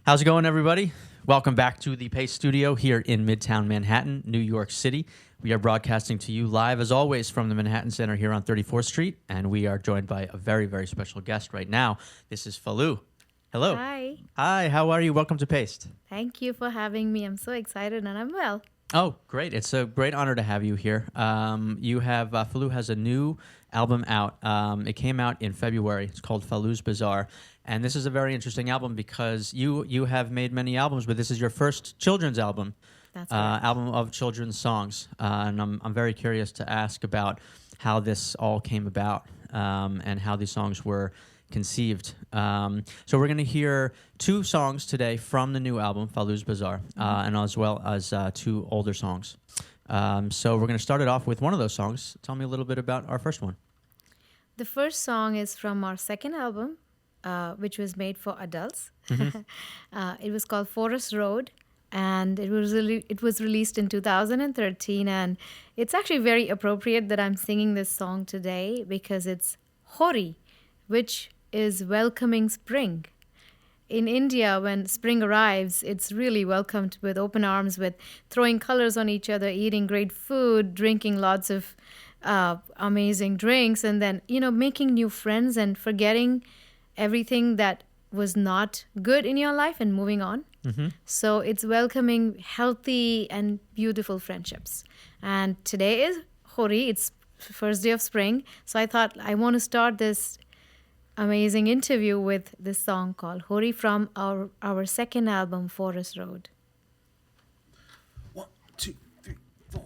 How's it going, everybody? Welcome back to the Paste Studio here in Midtown Manhattan, New York City. We are broadcasting to you live, as always, from the Manhattan Center here on 34th Street, and we are joined by a very, very special guest right now. This is Falu. Hello. Hi. Hi, how are you? Welcome to Paste. Thank you for having me. I'm so excited and I'm well. Oh, great. It's a great honor to have you here. Falu has a new album out. It came out in February. It's called Falu's Bazaar. And this is a very interesting album because you have made many albums, but this is your first children's album. That's right. Album of children's songs. And I'm very curious to ask about how this all came about and how these songs were conceived. So we're going to hear two songs today from the new album, Falu's Bazaar, and as well as two older songs. So we're going to start it off with one of those songs. Tell me a little bit about our first one. The first song is from our second album, which was made for adults. It was called Forest Road, and it was released in 2013. And it's actually very appropriate that I'm singing this song today because it's Hori, which is welcoming spring. In India, when spring arrives, it's really welcomed with open arms, with throwing colors on each other, eating great food, drinking lots of amazing drinks, and then, making new friends and forgetting everything that was not good in your life and moving on. So it's welcoming healthy and beautiful friendships. And today is Hori. It's first day of spring. So I thought I want to start this amazing interview with this song called Hori from our second album, Forest Road. 1, 2, 3, 4.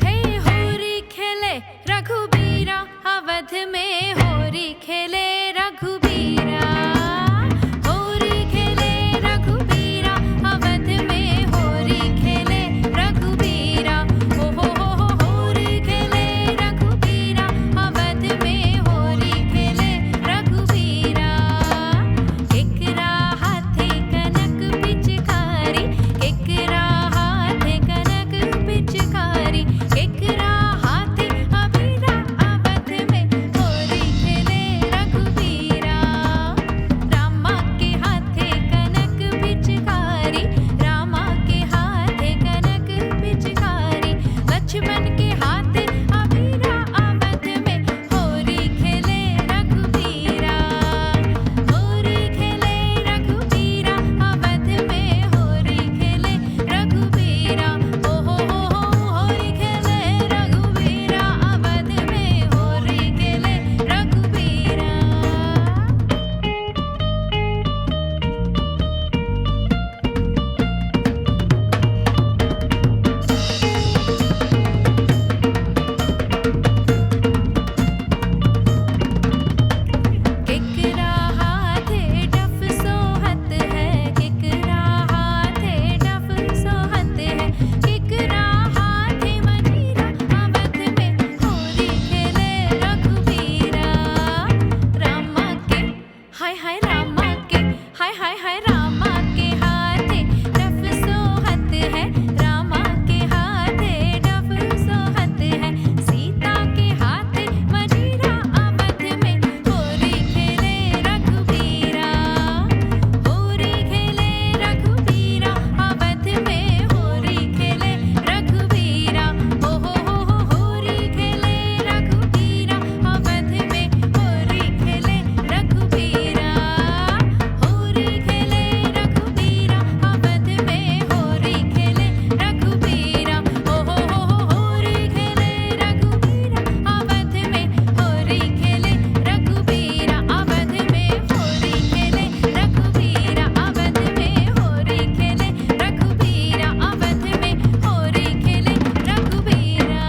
Hey Hori khele Raghubira, Avadh mein Hori khele Raghubira. Hori khele Raghubira, Avadh mein Hori khele Raghubira. Oh ho ho ho, Hori khele Raghubira, Avadh mein Hori khele Raghubira. Ekra haathe kanak pichkari, ekra haathe kanak pichkari, ekra haathe abira, avadh mein Hori khele Raghubira. Rama ke haathe kanak pichkari, Rama ke haathe kanak pichkari, Lakshman ke haathe abira, avadh mein Hori khele Raghubira. Hori khele Raghubira, avadh mein Hori khele Raghubira. Oh ho ho ho, Hori khele Raghubira, avadh mein Hori khele Raghubira. केकरा हाथे डफ सोहत है, केकरा हाथे डफ सोहत है, केकरा हाथे मजीरा, अवध में होरी खेले रघुबीरा. रामा के हाय हाय रामा के हाय हाय हाय रामा के हाथे डफ सोहत है, रामा के हाथे डफ सोहत है, सीता के हाथे मजीरा, अवध में होरी खेले रघुबीरा. होरी खेले रघुबीरा, अवध में होरी खेले रघुबीरा. ओ हो होरी खेले रघुबीरा, अवध में होरी खेले रघुबीरा. होरी खेले रघुबीरा, अवध में होरी खेले रघुबीरा. ओ हो होरी खेले रघुबीरा, अवध में होरी खेले रघुबीरा. अवध में होरी खेले रघुबीरा, अवध में होरी खेले रघुबीरा. अवध में होरी खेले रघुबीरा.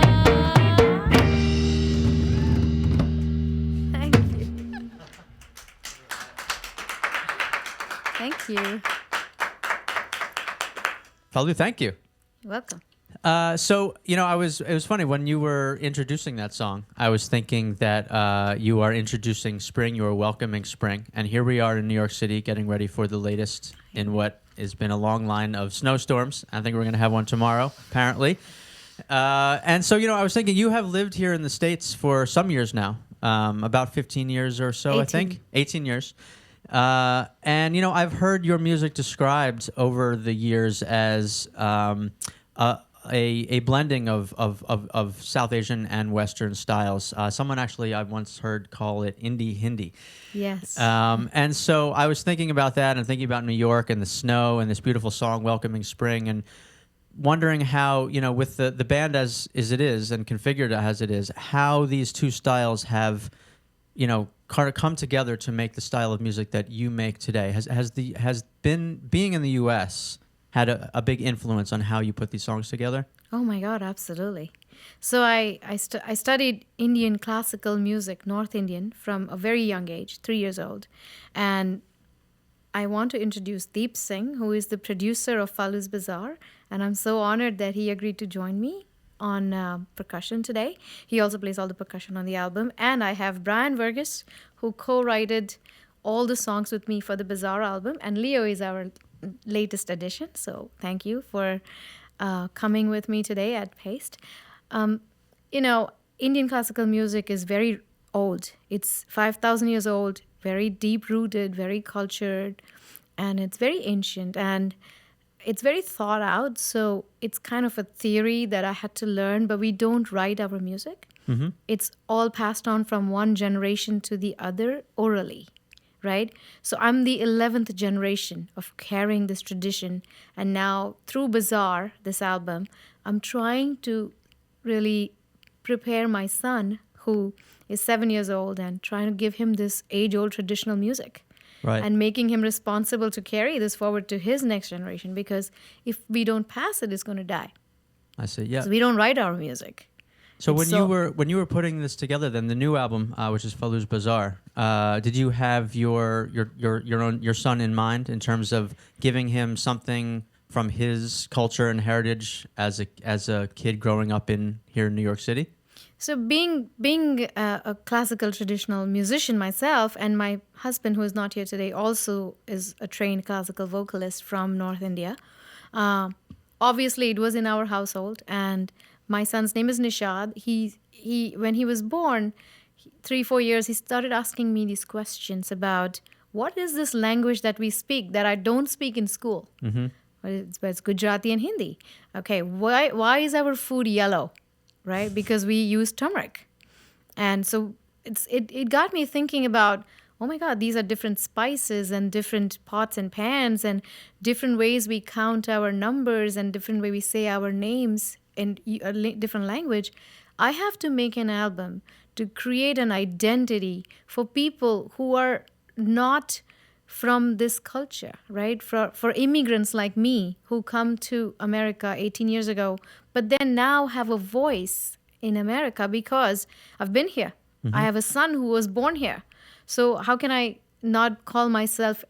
Thank you. Falu, thank you. Welcome. It was funny when you were introducing that song. I was thinking that you are introducing spring, you are welcoming spring, and here we are in New York City getting ready for the latest in what It's been a long line of snowstorms. I think we're going to have one tomorrow, apparently. And so, I was thinking you have lived here in the States for some years now, about 15 years or so, 18. I think. 18 years. And, I've heard your music described over the years as a blending of South Asian and Western styles. Someone actually I once heard call it indie Hindi. Yes. And so I was thinking about that and thinking about New York and the snow and this beautiful song, Welcoming Spring, and wondering how, with the band as it is and configured as it is, how these two styles have, kind of come together to make the style of music that you make today. Has being in the U.S. had a big influence on how you put these songs together? Oh my God, absolutely. So I studied Indian classical music, North Indian, from a very young age, 3 years old. And I want to introduce Deep Singh, who is the producer of Falu's Bazaar. And I'm so honored that he agreed to join me on percussion today. He also plays all the percussion on the album. And I have Brian Vergis, who co-wrote all the songs with me for the Bazaar album. And Leo is our latest addition. So thank you for coming with me today at Paste. Indian classical music is very old. It's 5,000 years old, very deep-rooted, very cultured, and it's very ancient. And it's very thought out, so it's kind of a theory that I had to learn, but we don't write our music. Mm-hmm. It's all passed on from one generation to the other orally, right? So I'm the 11th generation of carrying this tradition. And now through Bazaar, this album, I'm trying to really prepare my son, who is 7 years old, and trying to give him this age-old traditional music. Right. And making him responsible to carry this forward to his next generation, because if we don't pass it, it's going to die. I see. Yeah. So we don't write our music. So when you were putting this together, then the new album, which is Falu's Bazaar, did you have your son in mind in terms of giving him something from his culture and heritage as a kid growing up here in New York City? So being a classical traditional musician myself, and my husband, who is not here today, also is a trained classical vocalist from North India. Obviously, it was in our household, and my son's name is Nishad. He when he was born, 3-4 years, he started asking me these questions about what is this language that we speak that I don't speak in school. Mm-hmm. It's Gujarati and Hindi. Okay, why is our food yellow? Right? Because we use turmeric. And so it got me thinking about, oh my God, these are different spices and different pots and pans and different ways we count our numbers and different way we say our names in a different language. I have to make an album to create an identity for people who are not from this culture, right? For immigrants like me who come to America 18 years ago, but then now have a voice in America because I've been here. Mm-hmm. I have a son who was born here. So how can I not call myself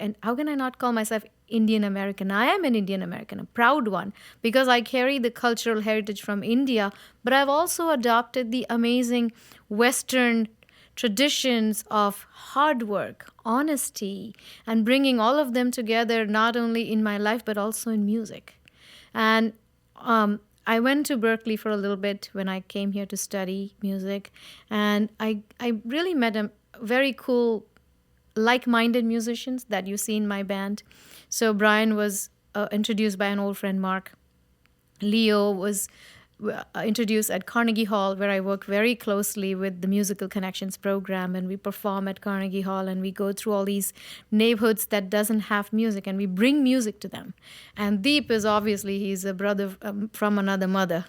Indian American? I am an Indian American, a proud one, because I carry the cultural heritage from India, but I've also adopted the amazing Western traditions of hard work, honesty, and bringing all of them together, not only in my life, but also in music. And I went to Berkeley for a little bit when I came here to study music, and I really met a very cool, like-minded musicians that you see in my band. So Brian was introduced by an old friend, Mark. Leo was introduced at Carnegie Hall, where I work very closely with the Musical Connections program, and we perform at Carnegie Hall, and we go through all these neighborhoods that doesn't have music, and we bring music to them. And Deep is obviously, he's a brother from another mother,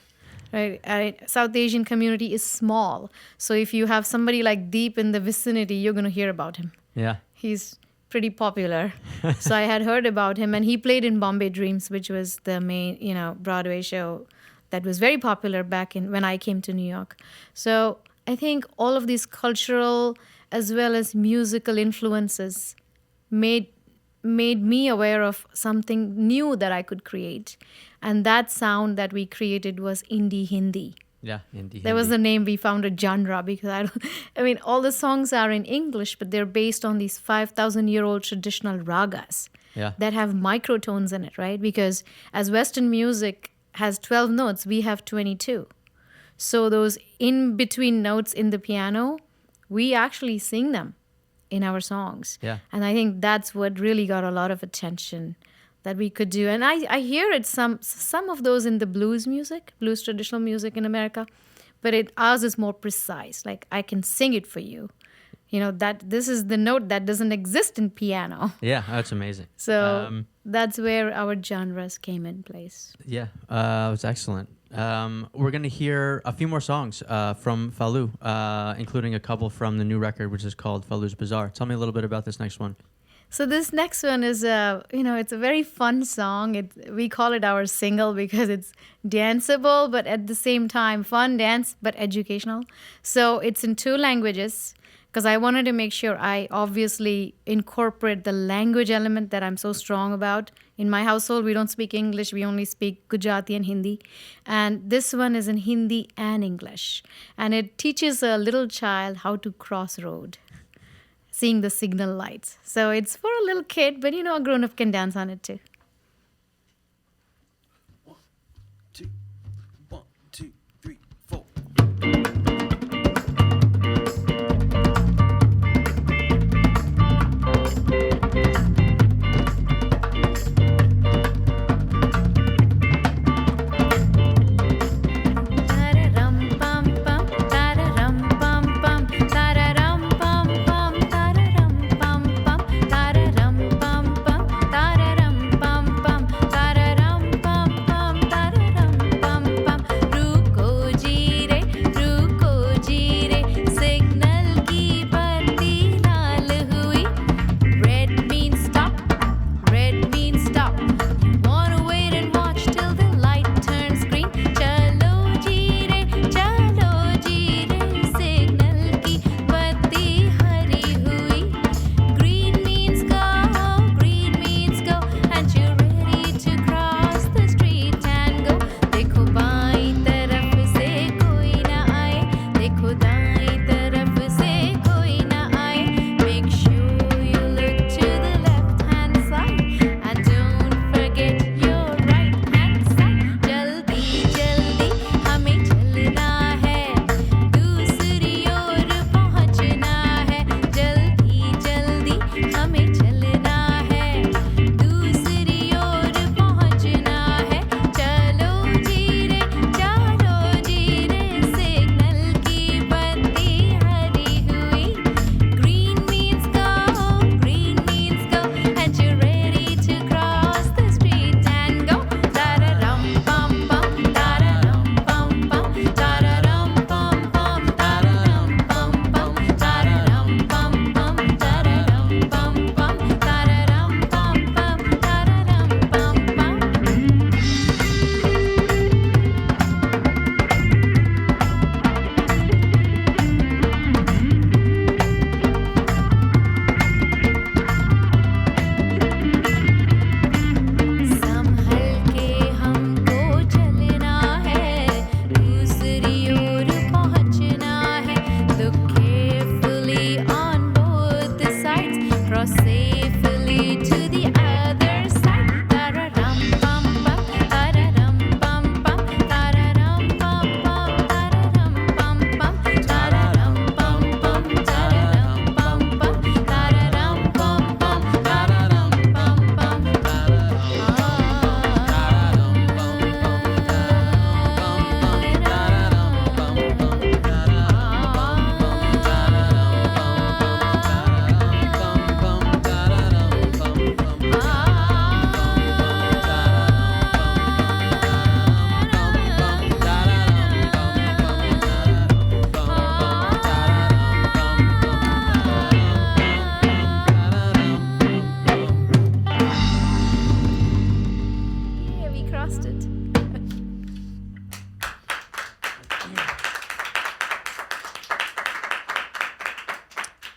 right? South Asian community is small, so if you have somebody like Deep in the vicinity, you're going to hear about him. Yeah. He's pretty popular. So I had heard about him, and he played in Bombay Dreams, which was the main, Broadway show that was very popular back when I came to New York. So I think all of these cultural as well as musical influences made me aware of something new that I could create. And that sound that we created was indie Hindi. Yeah, indie. That was the name we found a genre, because all the songs are in English, but they're based on these 5,000-year-old traditional ragas. Yeah. that have microtones in it, right? Because as Western music has 12 notes, we have 22. So those in between notes in the piano, we actually sing them in our songs. Yeah. And I think that's what really got a lot of attention that we could do. And I hear it some of those in the blues music, blues traditional music in America, but ours is more precise. Like I can sing it for you. You know, that this is the note that doesn't exist in piano. Yeah, that's amazing. So that's where our genres came in place. Yeah, it was excellent. We're going to hear a few more songs from Falu, including a couple from the new record, which is called Falu's Bazaar. Tell me a little bit about this next one. So this next one is, it's a very fun song. We call it our single because it's danceable, but at the same time, fun, dance, but educational. So it's in 2 languages because I wanted to make sure I obviously incorporate the language element that I'm so strong about. In my household, we don't speak English. We only speak Gujarati and Hindi. And this one is in Hindi and English. And it teaches a little child how to cross road, seeing the signal lights. So it's for a little kid, but a grown-up can dance on it too. 1, 2, 1, 2, 3, 4.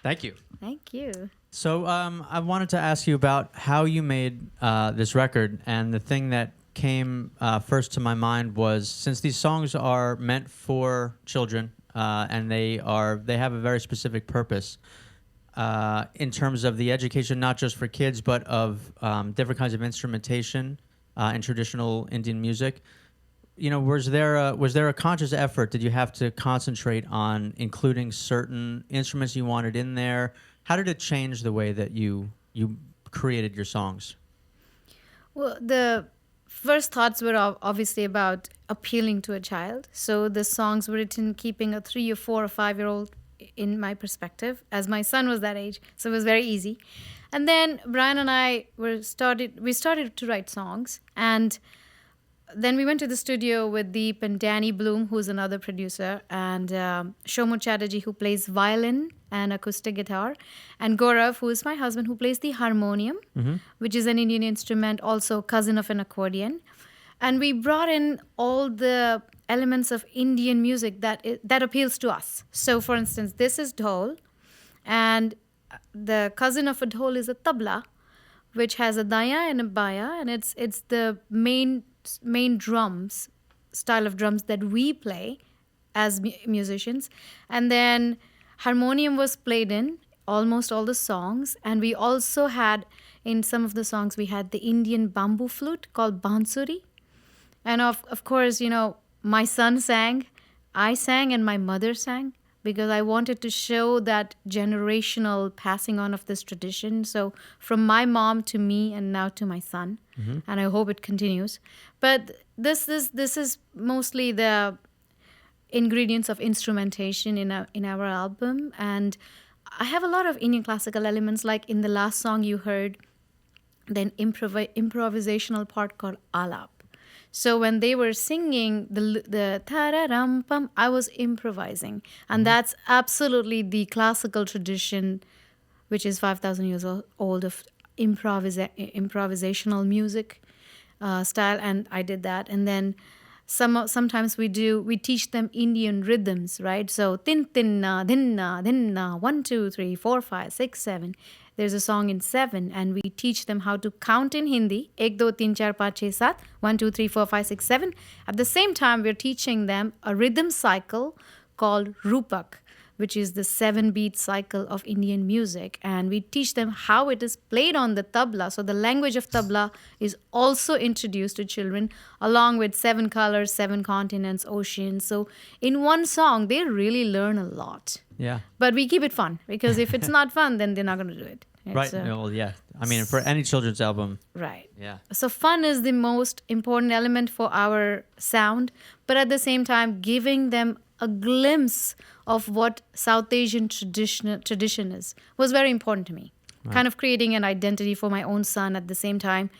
Thank you. Thank you. So I wanted to ask you about how you made this record, and the thing that came first to my mind was, since these songs are meant for children and they have a very specific purpose, in terms of the education, not just for kids, but of different kinds of instrumentation in traditional Indian music. Was there a conscious effort? Did you have to concentrate on including certain instruments you wanted in there? How did it change the way that you created your songs? Well, the first thoughts were obviously about appealing to a child. So the songs were written keeping a 3 or 4 or 5-year-old in my perspective, as my son was that age. So it was very easy. And then Brian and I started to write songs. And then we went to the studio with Deep and Danny Bloom, who's another producer, and Shomo Chatterjee, who plays violin and acoustic guitar, and Gaurav, who is my husband, who plays the harmonium, which is an Indian instrument, also cousin of an accordion. And we brought in all the elements of Indian music that appeals to us. So, for instance, this is dhol, and the cousin of a dhol is a tabla, which has a daya and a baya, and it's the main drums, style of drums that we play as musicians. And then harmonium was played in almost all the songs. And we also had, in some of the songs, we had the Indian bamboo flute called bansuri. And of course, my son sang, I sang, and my mother sang, because I wanted to show that generational passing on of this tradition. So from my mom to me and now to my son, and I hope it continues. But this is mostly the ingredients of instrumentation in our album. And I have a lot of Indian classical elements, like in the last song you heard, then improvisational part called alap. So when they were singing the Rum Pum, I was improvising. And that's absolutely the classical tradition, which is 5,000 years old, of improvisational music style. And I did that. And then sometimes we teach them Indian rhythms, right? So tin tinna, dinna, dinna, 1, 2, 3, 4, 5, 6, 7. There's a song in 7, and we teach them how to count in Hindi. 1, 2, 3, 4, 5, 6, 7. 1, 2, 3, 4, 5, 6, 7. At the same time, we're teaching them a rhythm cycle called Rupak, which is the 7-beat cycle of Indian music. And we teach them how it is played on the tabla. So the language of tabla is also introduced to children, along with 7 colors, 7 continents, oceans. So in one song, they really learn a lot. Yeah. But we keep it fun, because if it's not fun, then they're not going to do it. Right. Well, yeah. I mean, for any children's album. Right. Yeah. So fun is the most important element for our sound, but at the same time, giving them a glimpse of what South Asian tradition is was very important to me. Right. Kind of creating an identity for my own son, at the same time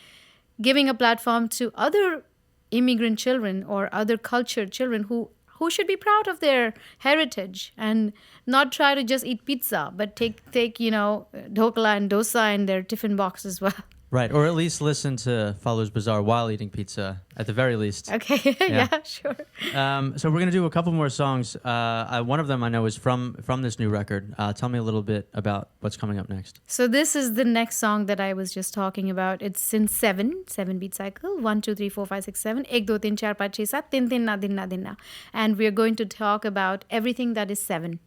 giving a platform to other immigrant children or other cultured children who should be proud of their heritage and not try to just eat pizza, but take dhokla and dosa in their tiffin box as well. Right, or at least listen to Falu's Bazaar while eating pizza, at the very least. Okay, yeah, sure. So we're going to do a couple more songs. One of them I know is from this new record. Tell me a little bit about what's coming up next. So this is the next song that I was just talking about. It's in 7-beat cycle. 1, 2, 3, 4, 5, 6, 7. 1, 2, 3, 4, 5, 6, 7. Tin, tinna, dinna, dinna. And we're going to talk about everything that is 7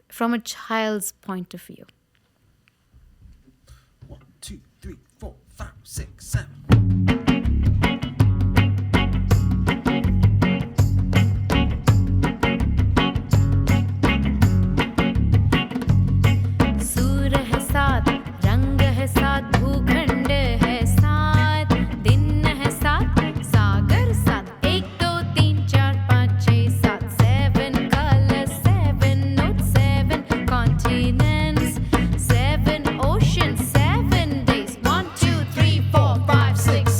from a child's point of view. 1, 2, 3, 4, 5, 6, 7. Six.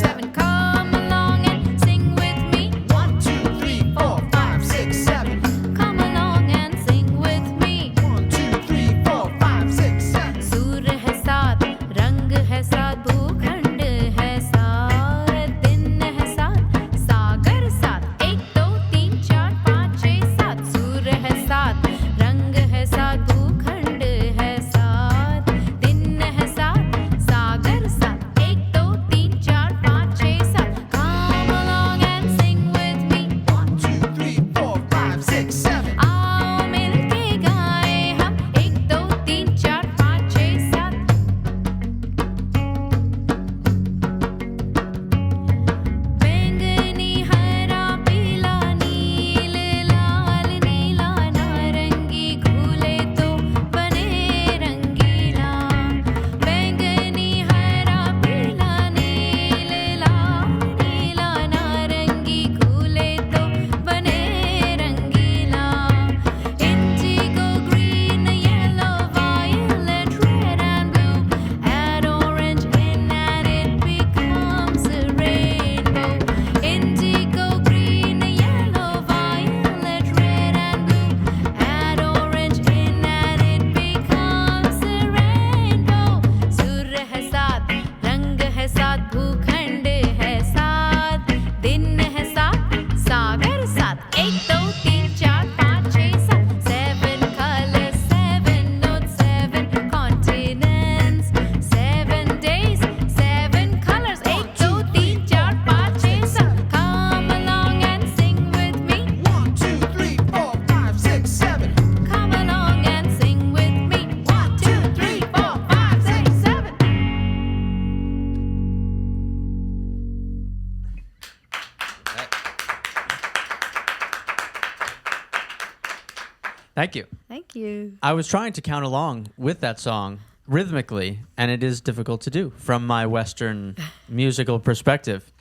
Thank you. Thank you. I was trying to count along with that song rhythmically, and it is difficult to do from my Western musical perspective.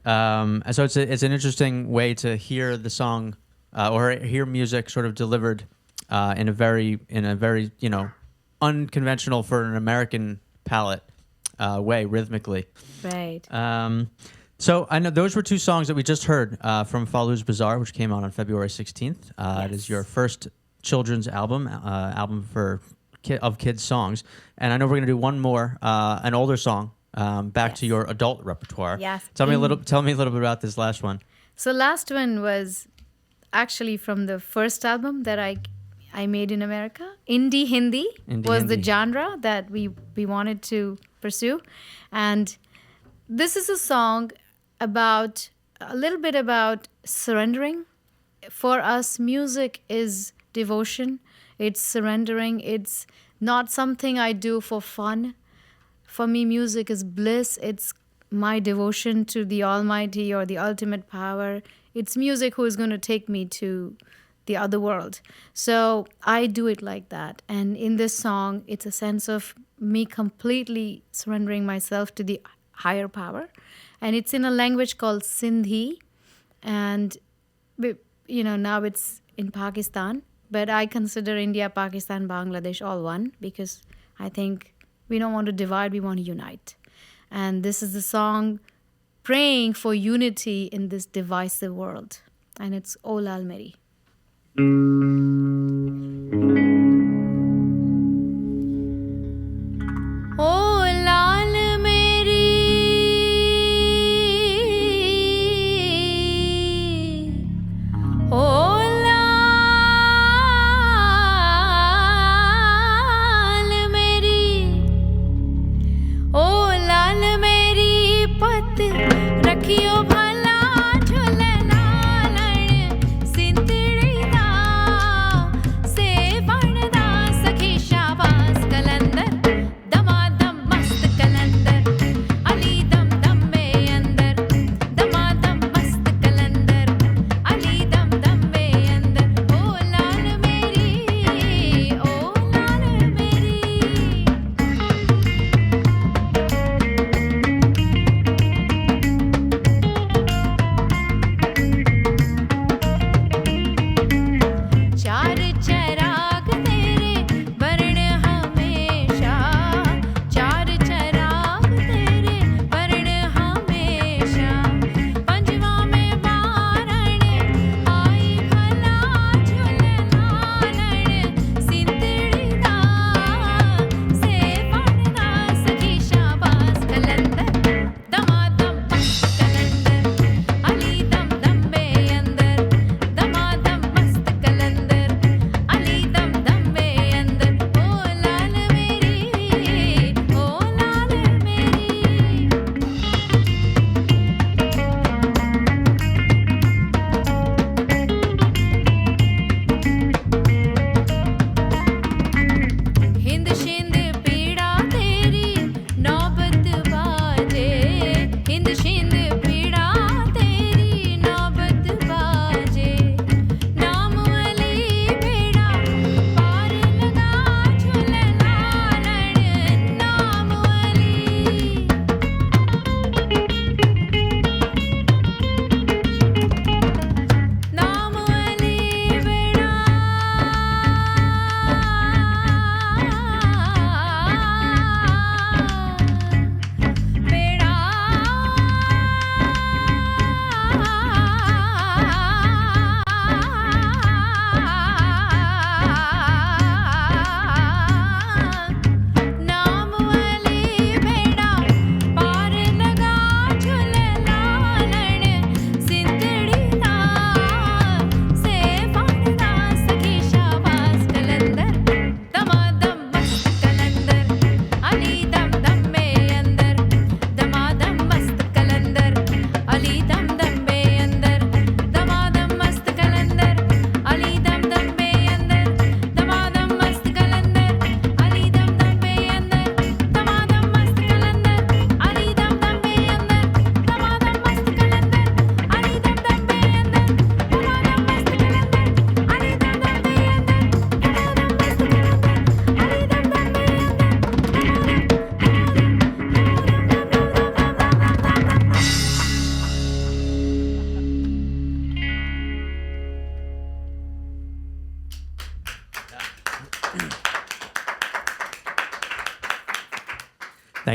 So it's an interesting way to hear the song or hear music sort of delivered in a very unconventional for an American palette way rhythmically. Right. So I know those were two songs that we just heard from Falu's Bazaar, which came out on February 16th. It is your first children's album for of kids songs, and I know we're gonna do one more, an older song, back to your adult repertoire. Yes. Tell me a little bit about this last one. So last one was actually from the first album that I made in America. Indie Hindi was the genre that we wanted to pursue, and this is a song about a little bit about surrendering. For us, music is devotion. It's surrendering. It's not something I do for fun. For me, music is bliss. It's my devotion to the Almighty or the ultimate power. It's music who is going to take me to the other world. So I do it like that. And in this song, it's a sense of me completely surrendering myself to the higher power. And it's in a language called Sindhi. And, now it's in Pakistan. But I consider India, Pakistan, Bangladesh all one, because I think we don't want to divide, we want to unite. And this is the song praying for unity in this divisive world. And it's O Lal Meri. O Lal Meri, O रखियो भला झूलेलाल सिंधड़ी दा सेवण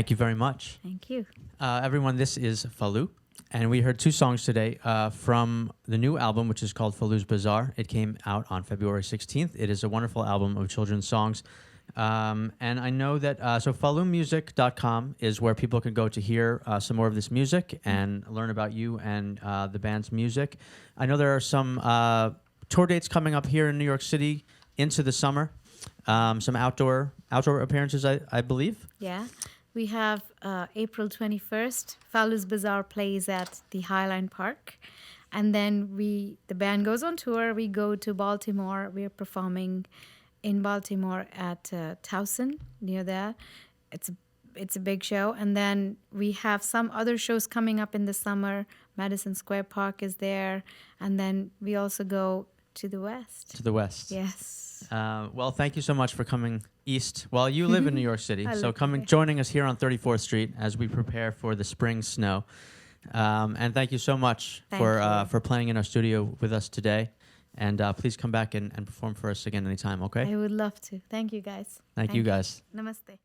Thank you very much. Thank you. Everyone, this is Falu. And we heard two songs today from the new album, which is called Falu's Bazaar. It came out on February 16th. It is a wonderful album of children's songs. And I know that, so falumusic.com is where people can go to hear some more of this music and learn about you and the band's music. I know there are some tour dates coming up here in New York City into the summer. Some outdoor appearances, I believe. Yeah. We have April 21st, Falu's Bazaar plays at the Highline Park. And then the band goes on tour. We go to Baltimore. We're performing in Baltimore at Towson, near there. It's a big show. And then we have some other shows coming up in the summer. Madison Square Park is there. And then we also go to the west. To the west. Yes. Well, thank you so much for coming east. Well, you live in New York City, I so live coming, here. joining us here on 34th Street as we prepare for the spring snow. And thank you so much Thank you. for playing in our studio with us today. And please come back and perform for us again anytime, okay? I would love to. Thank you, guys. Thank you, guys. Namaste.